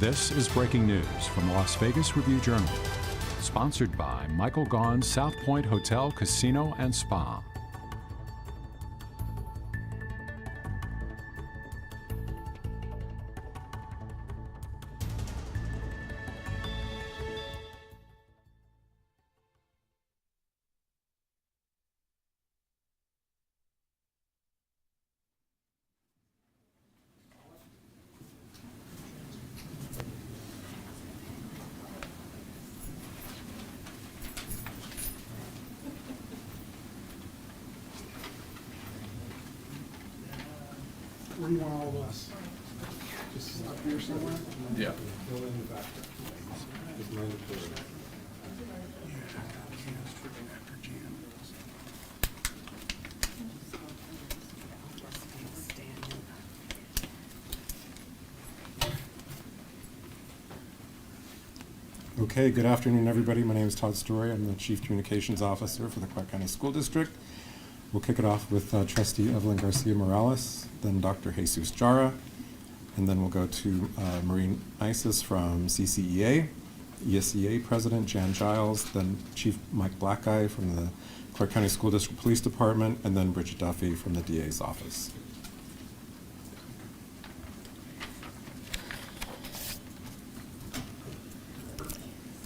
This is breaking news from the Las Vegas Review-Journal, sponsored by Michael Gaughan's South Point Hotel, Casino, and Spa. Where do you want all of us? Just up here somewhere? Yeah. Fill in the back. Just mind the door. Okay, good afternoon, everybody. My name is Todd Story. I'm the Chief Communications Officer for the Clark County School District. We'll kick it off with Trustee Evelyn Garcia Morales, then Dr. Jesus Jara, and then we'll go to Maureen Isis from CCEA, ESEA President Jan Giles, then Chief Mike Blackeye from the Clark County School District Police Department, and then Bridget Duffy from the DA's office.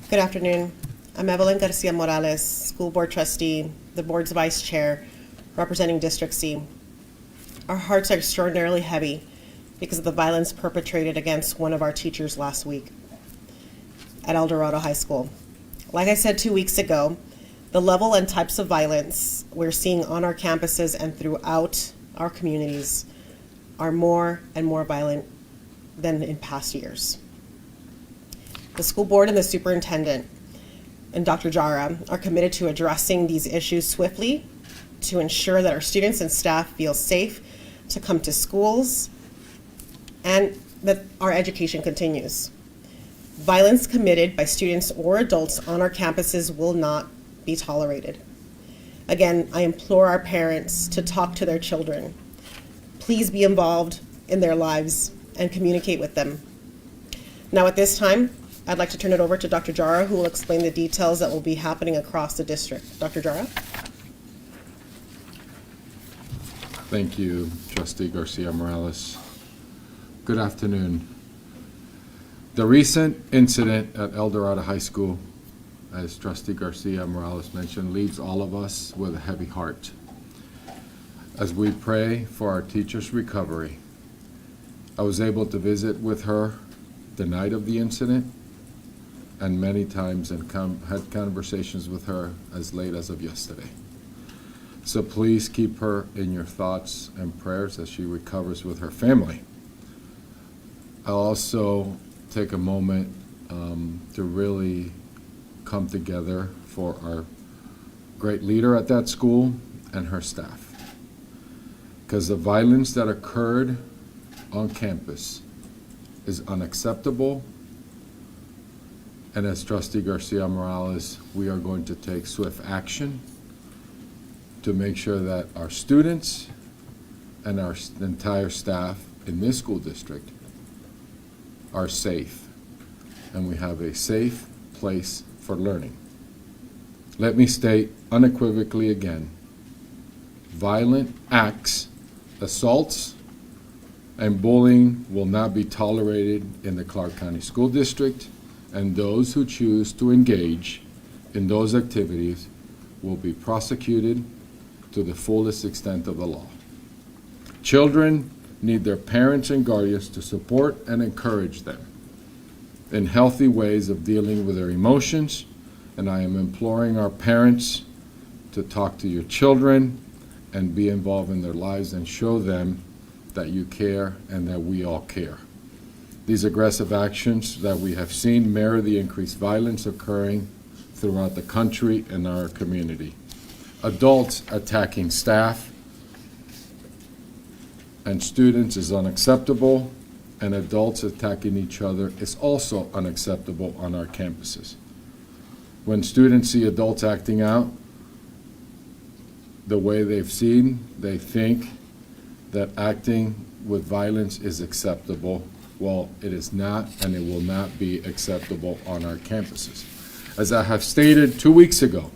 Good afternoon. I'm Evelyn Garcia Morales, School Board Trustee, the Board's Vice Chair, representing District C. Our hearts are extraordinarily heavy because of the violence perpetrated against one of our teachers last week at Eldorado High School. Like I said 2 weeks ago, the level and types of violence we're seeing on our campuses and throughout our communities are more and more violent than in past years. The school board and the superintendent and Dr. Jara are committed to addressing these issues swiftly to ensure that our students and staff feel safe to come to schools and that our education continues. Violence committed by students or adults on our campuses will not be tolerated. Again, I implore our parents to talk to their children. Please be involved in their lives and communicate with them. Now at this time, I'd like to turn it over to Dr. Jara, who will explain the details that will be happening across the district. Dr. Jara? Thank you, Trustee Garcia Morales. Good afternoon. The recent incident at Eldorado High School, as Trustee Garcia Morales mentioned, leaves all of us with a heavy heart. As we pray for our teacher's recovery, I was able to visit with her the night of the incident and many times and had conversations with her as late as of yesterday. So please keep her in your thoughts and prayers as she recovers with her family. I'll also take a moment to really come together for our great leader at that school and her staff. Because the violence that occurred on campus is unacceptable. And as Trustee Garcia Morales, we are going to take swift action to make sure that our students and our entire staff in this school district are safe, and we have a safe place for learning. Let me state unequivocally again, violent acts, assaults, and bullying will not be tolerated in the Clark County School District, and those who choose to engage in those activities will be prosecuted to the fullest extent of the law. Children need their parents and guardians to support and encourage them in healthy ways of dealing with their emotions, and I am imploring our parents to talk to your children and be involved in their lives and show them that you care and that we all care. These aggressive actions that we have seen mirror the increased violence occurring throughout the country and our community. Adults attacking staff and students is unacceptable, and adults attacking each other is also unacceptable on our campuses. When students see adults acting out the way they've seen, they think that acting with violence is acceptable, Well, it is not, and it will not be acceptable on our campuses. As I have stated 2 weeks ago,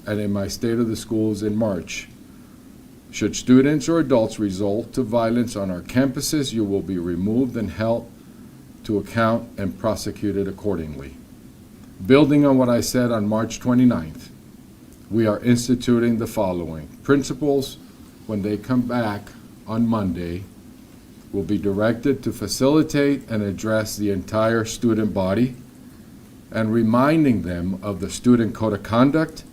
and in my State of the Schools in March, should students or adults resort to violence on our campuses, you will be removed and held to account and prosecuted accordingly. Building on what I said on March 29th, we are instituting the following. Principals, when they come back on Monday, will be directed to facilitate and address the entire student body and reminding them of the student code of conduct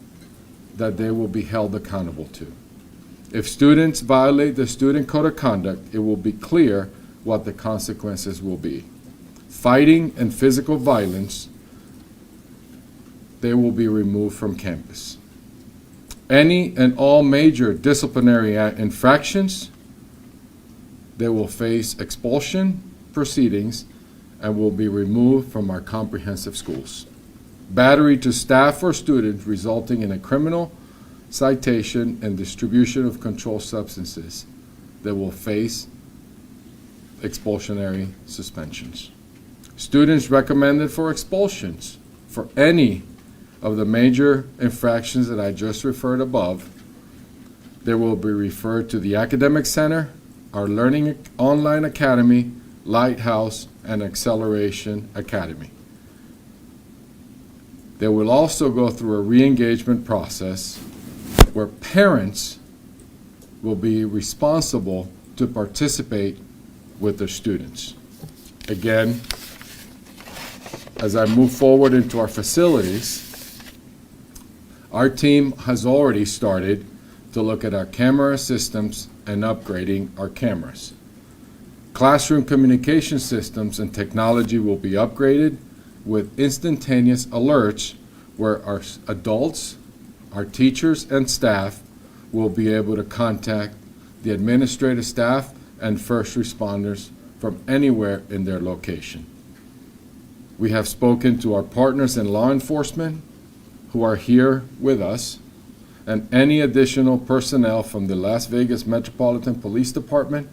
that they will be held accountable to. If students violate the student code of conduct, it will be clear what the consequences will be. Fighting and physical violence, they will be removed from campus. Any and all major disciplinary infractions, they will face expulsion proceedings and will be removed from our comprehensive schools. Battery to staff or students resulting in a criminal citation and distribution of controlled substances, they will face expulsionary suspensions. Students recommended for expulsions for any of the major infractions that I just referred above, they will be referred to the Academic Center, our Learning Online Academy, Lighthouse, and Acceleration Academy. They will also go through a re-engagement process where parents will be responsible to participate with their students. Again, as I move forward into our facilities, our team has already started to look at our camera systems and upgrading our cameras. Classroom communication systems and technology will be upgraded with instantaneous alerts where our adults, our teachers, and staff will be able to contact the administrative staff and first responders from anywhere in their location. We have spoken to our partners in law enforcement who are here with us, and any additional personnel from the Las Vegas Metropolitan Police Department,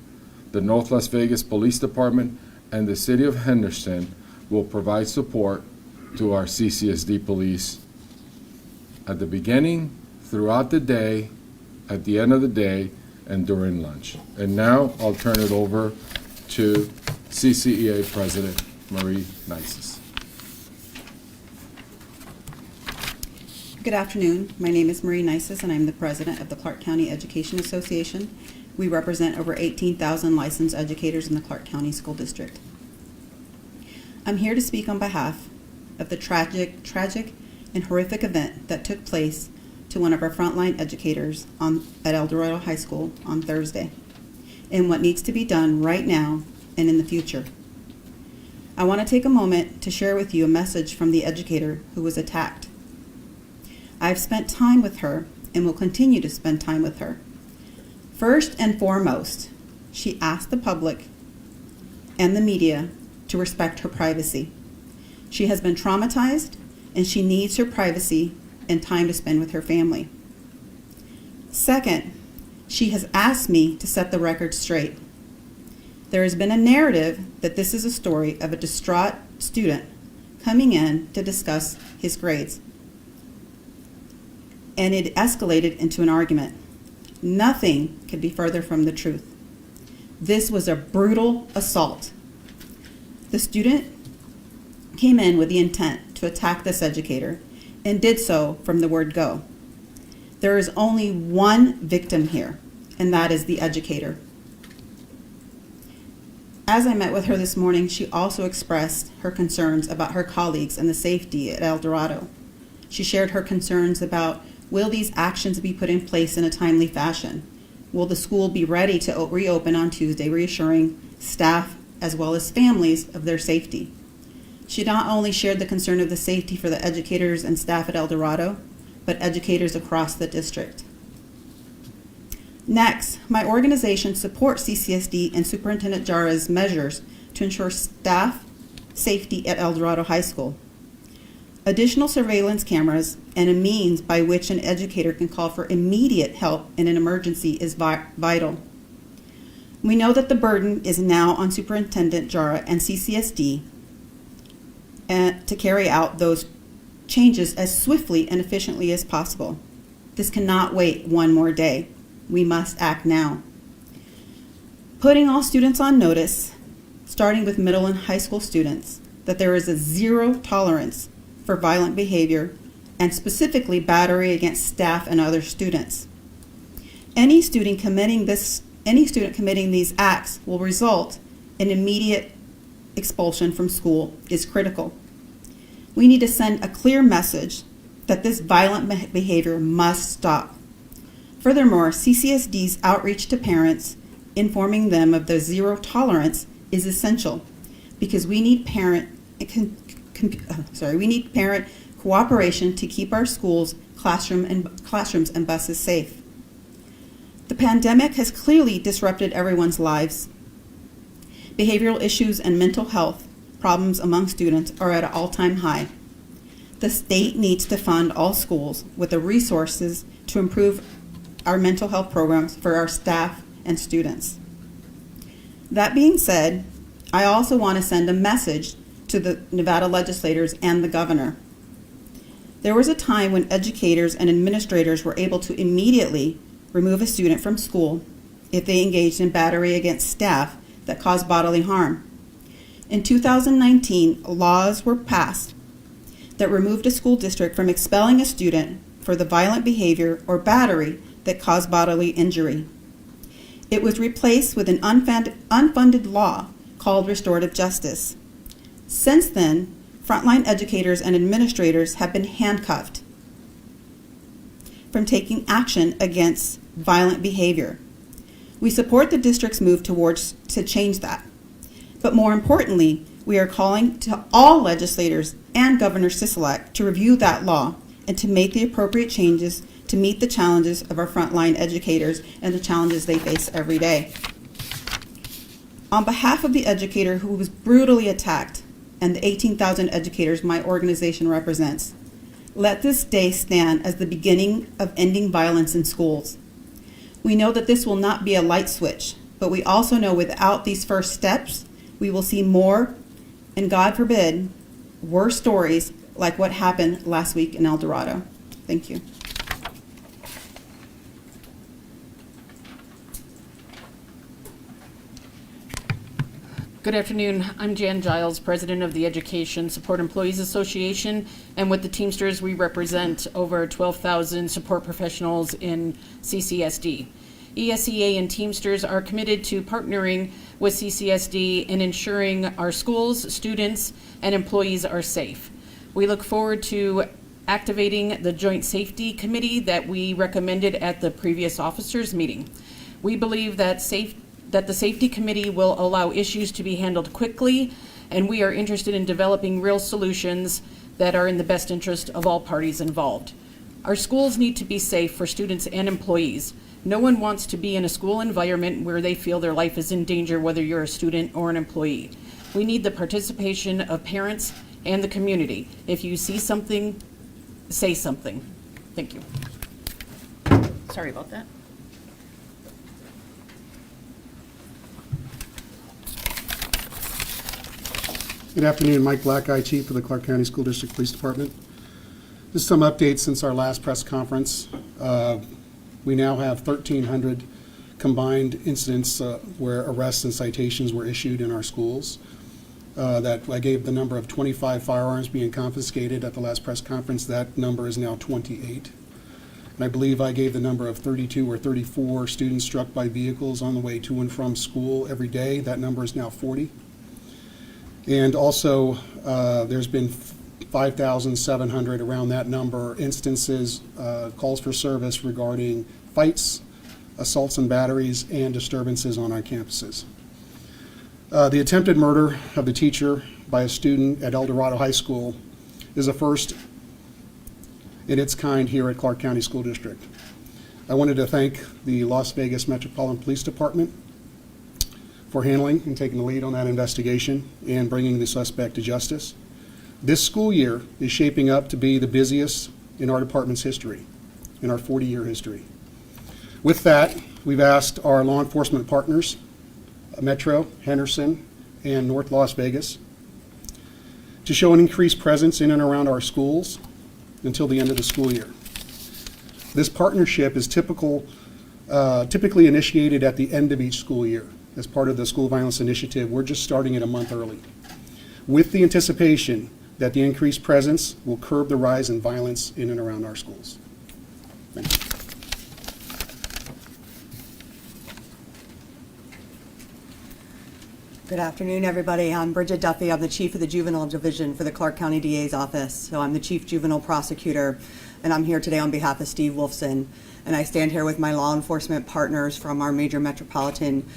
the North Las Vegas Police Department, and the City of Henderson will provide support to our CCSD police at the beginning, throughout the day, at the end of the day, and during lunch. And now I'll turn it over to CCEA President Marie Nices. Good afternoon. My name is Marie Nices, and I'm the president of the Clark County Education Association. We represent over 18,000 licensed educators in the Clark County School District. I'm here to speak on behalf of the tragic and horrific event that took place to one of our frontline educators at Eldorado High School on Thursday, and what needs to be done right now and in the future. I want to take a moment to share with you a message from the educator who was attacked. I've spent time with her and will continue to spend time with her. First and foremost, she asked the public and the media to respect her privacy. She has been traumatized and she needs her privacy and time to spend with her family. Second, she has asked me to set the record straight. There has been a narrative that this is a story of a distraught student coming in to discuss his grades, and it escalated into an argument. Nothing could be further from the truth. This was a brutal assault. The student came in with the intent to attack this educator and did so from the word go. There is only one victim here, and that is the educator. As I met with her this morning, she also expressed her concerns about her colleagues and the safety at Eldorado. She shared her concerns about, will these actions be put in place in a timely fashion? Will the school be ready to reopen on Tuesday, reassuring staff as well as families of their safety? She not only shared the concern of the safety for the educators and staff at Eldorado, but educators across the district. Next, my organization supports CCSD and Superintendent Jara's measures to ensure staff safety at Eldorado High School. Additional surveillance cameras and a means by which an educator can call for immediate help in an emergency is vital. We know that the burden is now on Superintendent Jara and CCSD to carry out those changes as swiftly and efficiently as possible. This cannot wait one more day. We must act now. Putting all students on notice, starting with middle and high school students, that there is a zero tolerance for violent behavior and specifically battery against staff and other students. Any student committing these acts will result in immediate expulsion from school is critical. We need to send a clear message that this violent behavior must stop. Furthermore, CCSD's outreach to parents, informing them of the zero tolerance, is essential because we need parent cooperation to keep our schools, classrooms and buses safe. The pandemic has clearly disrupted everyone's lives. Behavioral issues and mental health problems among students are at an all-time high. The state needs to fund all schools with the resources to improve our mental health programs for our staff and students. That being said, I also want to send a message to the Nevada legislators and the governor. There was a time when educators and administrators were able to immediately remove a student from school if they engaged in battery against staff that caused bodily harm. In 2019, laws were passed that removed a school district from expelling a student for the violent behavior or battery that caused bodily injury. It was replaced with an unfunded law called Restorative Justice. Since then, frontline educators and administrators have been handcuffed from taking action against violent behavior. We support the district's move to change that. But more importantly, we are calling to all legislators and Governor Sisolak to review that law and to make the appropriate changes to meet the challenges of our frontline educators and the challenges they face every day. On behalf of the educator who was brutally attacked and the 18,000 educators my organization represents, let this day stand as the beginning of ending violence in schools. We know that this will not be a light switch, but we also know without these first steps, we will see more, and God forbid, worse stories like what happened last week in Eldorado. Thank you. Good afternoon. I'm Jan Giles, President of the Education Support Employees Association, and with the Teamsters, we represent over 12,000 support professionals in CCSD. ESEA and Teamsters are committed to partnering with CCSD in ensuring our schools, students, and employees are safe. We look forward to activating the Joint Safety Committee that we recommended at the previous officers' meeting. We believe that the Safety Committee will allow issues to be handled quickly, and we are interested in developing real solutions that are in the best interest of all parties involved. Our schools need to be safe for students and employees. No one wants to be in a school environment where they feel their life is in danger, whether you're a student or an employee. We need the participation of parents and the community. If you see something, say something. Thank you. Sorry about that. Good afternoon, Mike Blackeye, Chief of the Clark County School District Police Department. Just some updates since our last press conference. We now have 1,300 combined incidents where arrests and citations were issued in our schools. That I gave the number of 25 firearms being confiscated at the last press conference. That number is now 28. And I believe I gave the number of 32 or 34 students struck by vehicles on the way to and from school every day. That number is now 40. And also, there's been 5,700, around that number, instances, calls for service regarding fights, assaults and batteries, and disturbances on our campuses. The attempted murder of the teacher by a student at Eldorado High School is a first in its kind here at Clark County School District. I wanted to thank the Las Vegas Metropolitan Police Department for handling and taking the lead on that investigation and bringing the suspect to justice. This school year is shaping up to be the busiest in our department's history, in our 40-year history. With that, we've asked our law enforcement partners Metro, Henderson, and North Las Vegas to show an increased presence in and around our schools until the end of the school year. This partnership is typically initiated at the end of each school year. As part of the School Violence Initiative, we're just starting it a month early, with the anticipation that the increased presence will curb the rise in violence in and around our schools. Thank you. Good afternoon, everybody. I'm Bridget Duffy. I'm the Chief of the Juvenile Division for the Clark County DA's office. So I'm the Chief Juvenile Prosecutor, and I'm here today on behalf of Steve Wolfson. And I stand here with my law enforcement partners from our major metropolitan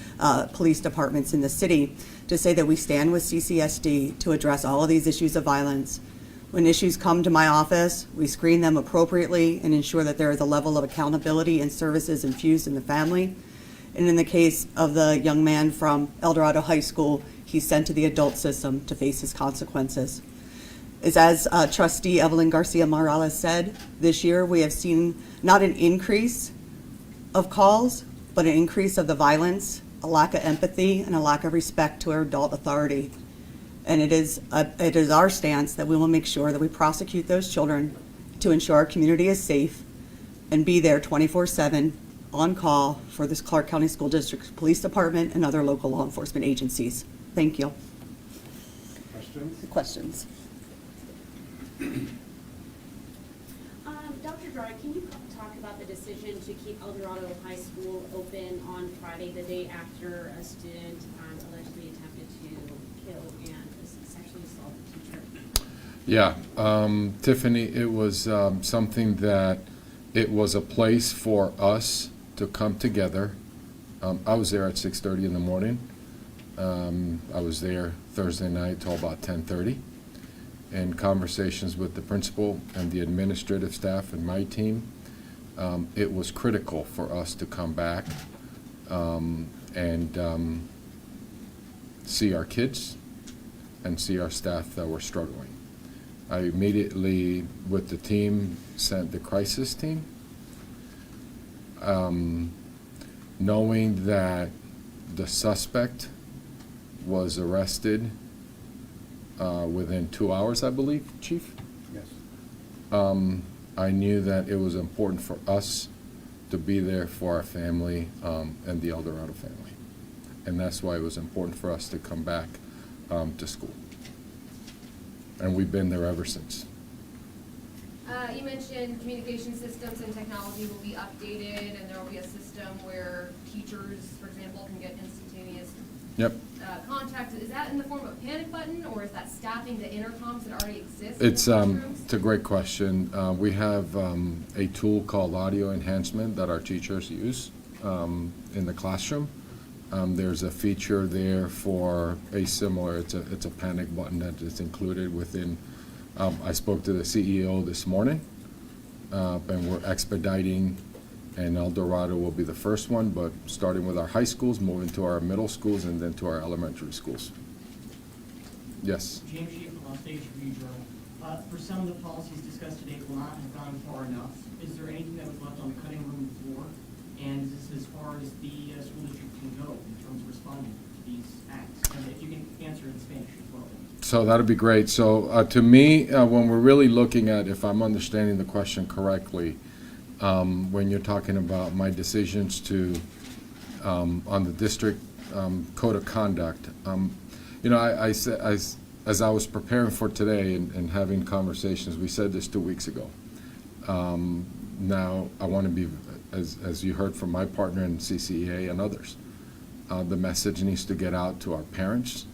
police departments in the city to say that we stand with CCSD to address all of these issues of violence. When issues come to my office, we screen them appropriately and ensure that there is a level of accountability and services infused in the family. And in the case of the young man from Eldorado High School, he's sent to the adult system to face his consequences. As Trustee Evelyn Garcia Morales said, this year we have seen not an increase of calls, but an increase of the violence, a lack of empathy, and a lack of respect to our adult authority. And it is our stance that we will make sure that we prosecute those children to ensure our community is safe and be there 24/7 on call for this Clark County School District Police Department and other local law enforcement agencies. Thank you. Questions? Dr. Dry, can you talk about the decision to keep Eldorado High School open on Friday, the day after a student allegedly attempted to kill and sexually assault a teacher? Yeah, Tiffany, it was something that it was a place for us to come together. I was there at 6:30 in the morning. I was there Thursday night till about 10:30. In conversations with the principal and the administrative staff and my team, it was critical for us to come back and see our kids and see our staff that were struggling. I immediately, with the team, sent the crisis team, knowing that the suspect was arrested within 2 hours, I believe, Chief? Yes. I knew that it was important for us to be there for our family and the Eldorado family. And that's why it was important for us to come back to school. And we've been there ever since. You mentioned communication systems and technology will be updated, and there will be a system where teachers, for example, can get instantaneous contact. Is that in the form of a panic button, or is that staffing the intercoms that already exist? It's a great question. We have a tool called audio enhancement that our teachers use in the classroom. There's a feature there for a similar, it's a panic button that is included within. I spoke to the CEO this morning, and we're expediting, and Eldorado will be the first one, but starting with our high schools, moving to our middle schools, and then to our elementary schools. Yes? James Sheep from Las Vegas Review-Journal. For some of the policies discussed today will not have gone far enough. Is there anything that was left on the cutting room floor? And is this as far as the school district can go in terms of responding to these acts? And if you can answer in Spanish as well. So that'd be great. So to me, when we're really looking at, if I'm understanding the question correctly, when you're talking about my decisions to, on the district code of conduct, I said, as I was preparing for today and having conversations, we said this 2 weeks ago. Now, I want to be, as you heard from my partner in CCEA and others, the message needs to get out to our parents,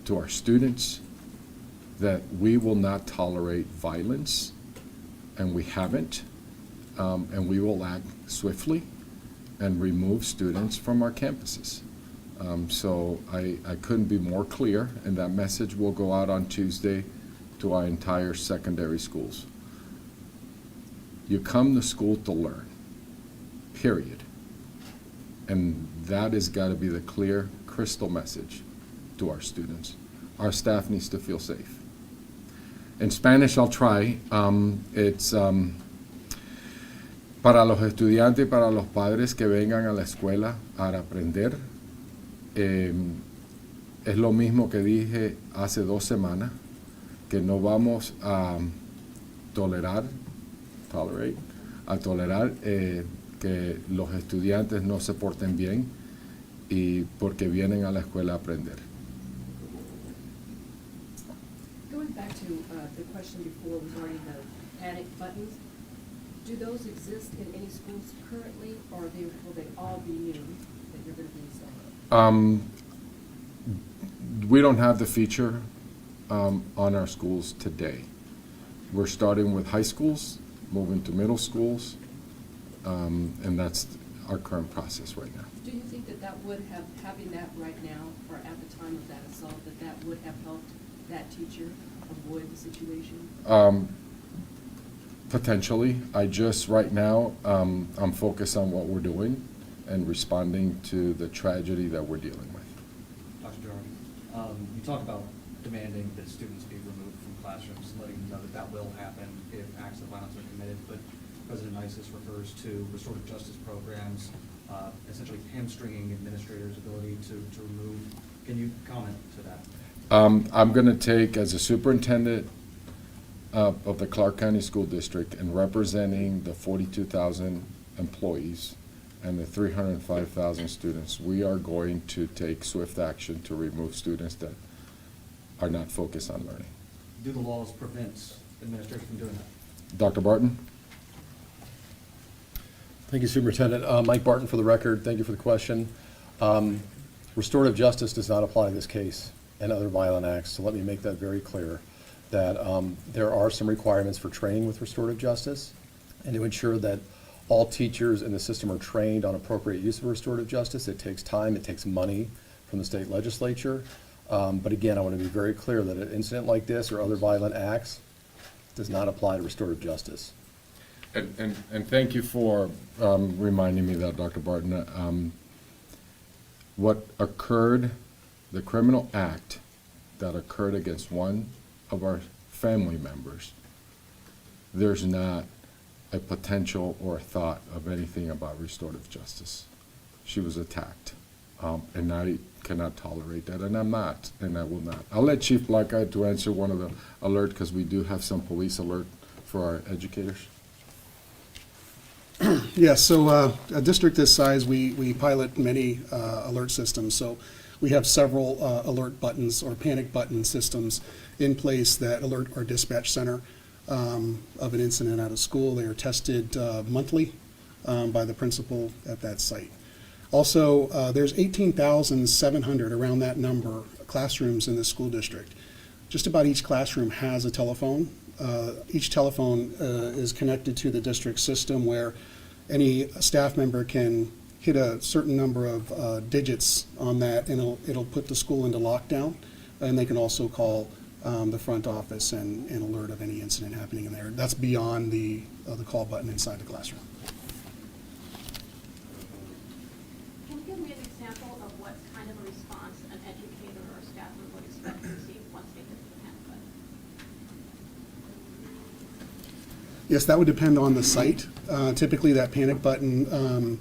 to our students, that we will not tolerate violence, and we haven't, and we will act swiftly and remove students from our campuses. So I couldn't be more clear, and that message will go out on Tuesday to our entire secondary schools. You come to school to learn, period. And that has got to be the clear, crystal message to our students. Our staff needs to feel safe. In Spanish, I'll try. It's para los estudiantes y para los padres que vengan a la escuela a aprender, es lo mismo que dije hace 2 semanas, que no vamos a tolerar que los estudiantes no se porten bien y porque vienen a la escuela a aprender. Going back to the question before regarding the panic buttons, do those exist in any schools currently, or will they all be new that you're going to be installing? We don't have the feature on our schools today. We're starting with high schools, moving to middle schools, and that's our current process right now. Do you think that would have, having that right now, or at the time of that assault, that would have helped that teacher avoid the situation? Potentially. Right now, I'm focused on what we're doing and responding to the tragedy that we're dealing with. Dr. Durham, you talk about demanding that students be removed from classrooms, letting them know that will happen if acts of violence are committed, but President Isis refers to restorative justice programs, essentially hamstringing administrators' ability to remove. Can you comment to that? I'm going to take, as a superintendent of the Clark County School District and representing the 42,000 employees and the 305,000 students, we are going to take swift action to remove students that are not focused on learning. Do the laws prevent administrators from doing that? Dr. Barton? Thank you, Superintendent. Mike Barton for the record. Thank you for the question. Restorative justice does not apply to this case and other violent acts, so let me make that very clear, that there are some requirements for training with restorative justice, and to ensure that all teachers in the system are trained on appropriate use of restorative justice. It takes time, it takes money from the state legislature. But again, I want to be very clear that an incident like this or other violent acts does not apply to restorative justice. And thank you for reminding me that, Dr. Barton. What occurred, the criminal act that occurred against one of our family members, there's not a potential or a thought of anything about restorative justice. She was attacked, and I cannot tolerate that, and I'm not, and I will not. I'll let Chief Blackeye to answer one of the alert, because we do have some police alert for our educators. Yes, so a district this size, we pilot many alert systems. So we have several alert buttons or panic button systems in place that alert our dispatch center of an incident at a school. They are tested monthly by the principal at that site. Also, there's 18,700, around that number, classrooms in the school district. Just about each classroom has a telephone. Each telephone is connected to the district system where any staff member can hit a certain number of digits on that, and it'll put the school into lockdown. And they can also call the front office and alert of any incident happening in there. That's beyond the call button inside the classroom. Can you give me an example of what kind of a response an educator or staff member would expect to receive once they hit the panic button? Yes, that would depend on the site. Typically, that panic button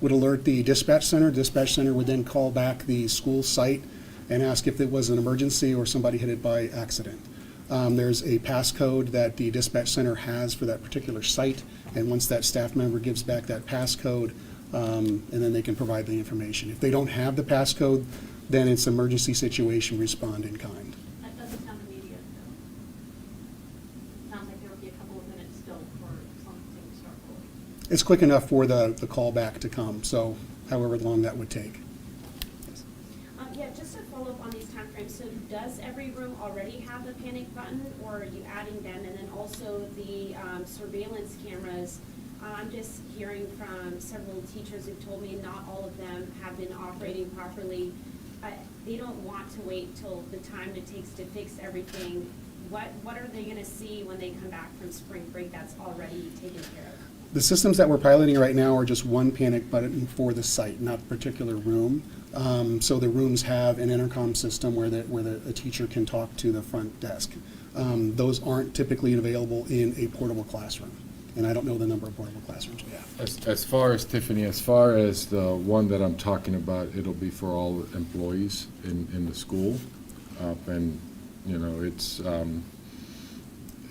would alert the dispatch center. Dispatch center would then call back the school site and ask if it was an emergency or somebody hit it by accident. There's a passcode that the dispatch center has for that particular site, and once that staff member gives back that passcode, and then they can provide the information. If they don't have the passcode, then it's emergency situation, respond in kind. That doesn't sound immediate, though. Sounds like there would be a couple of minutes still for something to start pulling. It's quick enough for the call back to come, so however long that would take. Yeah, just to follow up on these timeframes, so does every room already have a panic button, or are you adding them? And then also the surveillance cameras, I'm just hearing from several teachers who've told me not all of them have been operating properly. They don't want to wait till the time it takes to fix everything. What are they gonna see when they come back from spring break that's already taken care of? The systems that we're piloting right now are just one panic button for the site, not a particular room. So the rooms have an intercom system where a teacher can talk to the front desk. Those aren't typically available in a portable classroom. and I don't know the number of portable classrooms we have. As far as, Tiffany, as far as the one that I'm talking about, it'll be for all employees in the school. And, you know, it's,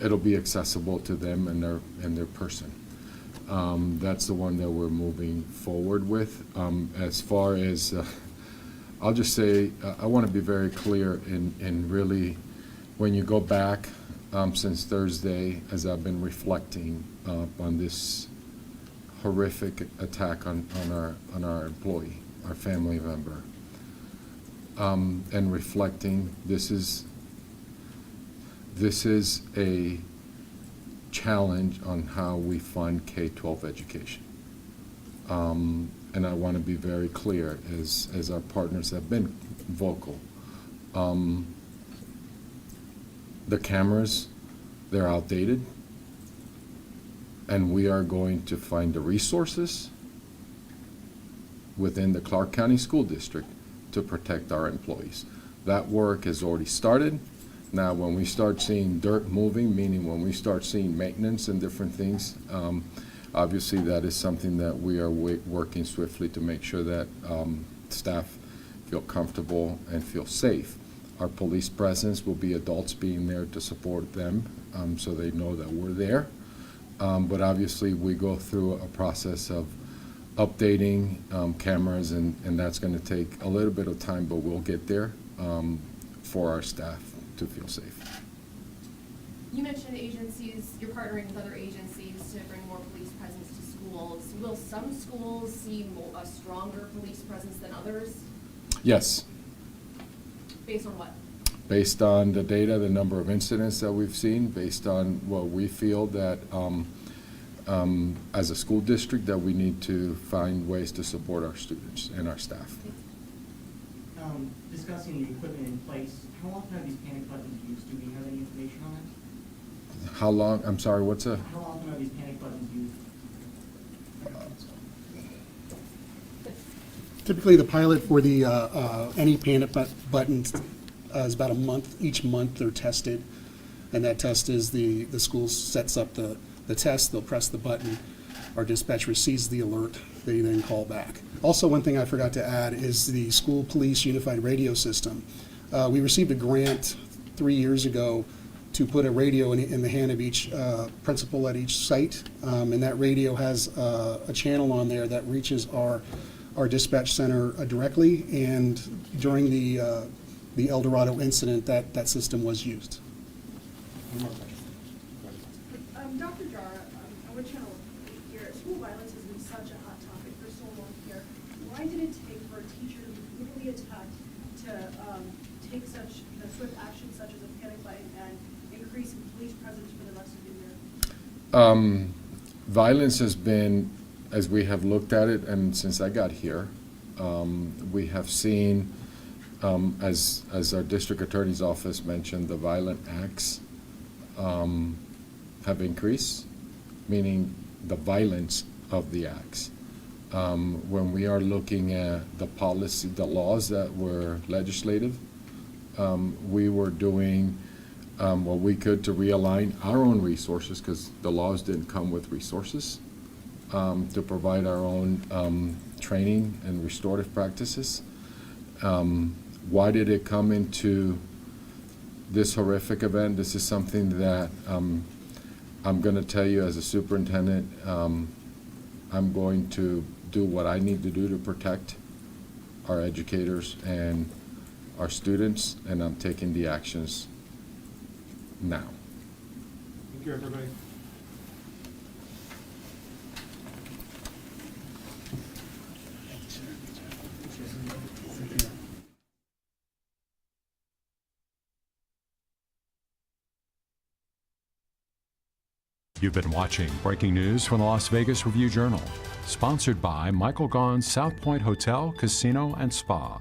it'll be accessible to them and their person. That's the one that we're moving forward with. As far as, I'll just say, I want to be very clear in really, when you go back since Thursday, as I've been reflecting on this horrific attack on our employee, our family member, and reflecting, this is a challenge on how we fund K-12 education. And I want to be very clear, as our partners have been vocal. The cameras, they're outdated, and we are going to find the resources within the Clark County School District to protect our employees. That work has already started. Now, when we start seeing dirt moving, meaning when we start seeing maintenance and different things, obviously that is something that we are working swiftly to make sure that staff feel comfortable and feel safe. Our police presence will be adults being there to support them, so they know that we're there. But obviously we go through a process of updating cameras, and that's going to take a little bit of time, but we'll get there for our staff to feel safe. You mentioned agencies, you're partnering with other agencies to bring more police presence to schools. Will some schools see a stronger police presence than others? Yes. Based on what? Based on the data, the number of incidents that we've seen, based on what we feel that as a school district that we need to find ways to support our students and our staff. Discussing the equipment in place, how often are these panic buttons used? Do we have any information on that? How long, I'm sorry, How often are these panic buttons used? Typically, the pilot for the any panic buttons is about a month. Each month they're tested, and that test is the school sets up the test. They'll press the button. Our dispatch receives the alert. They then call back. Also, one thing I forgot to add is the school police unified radio system. We received a grant 3 years ago to put a radio in the hand of each principal at each site, and that radio has a channel on there that reaches our dispatch center directly, and during the Eldorado incident, that system was used. Dr. Jara, I want you to know, here, school violence has been such a hot topic for so long here. Why did it take for a teacher to be brutally attacked to take such swift action such as a panic button and increase in police presence for the rest of the year? Violence has been, as we have looked at it, and since I got here, we have seen, as our district attorney's office mentioned, the violent acts have increased, meaning the violence of the acts. When we are looking at the policy, the laws that were legislative, we were doing what we could to realign our own resources, because the laws didn't come with resources, to provide our own training and restorative practices. Why did it come into this horrific event? This is something that I'm going to tell you as a superintendent, I'm going to do what I need to do to protect our educators and our students, and I'm taking the actions now. Thank you, everybody. You've been watching breaking news from the Las Vegas Review-Journal, sponsored by Michael Gaughan's South Point Hotel, Casino, and Spa.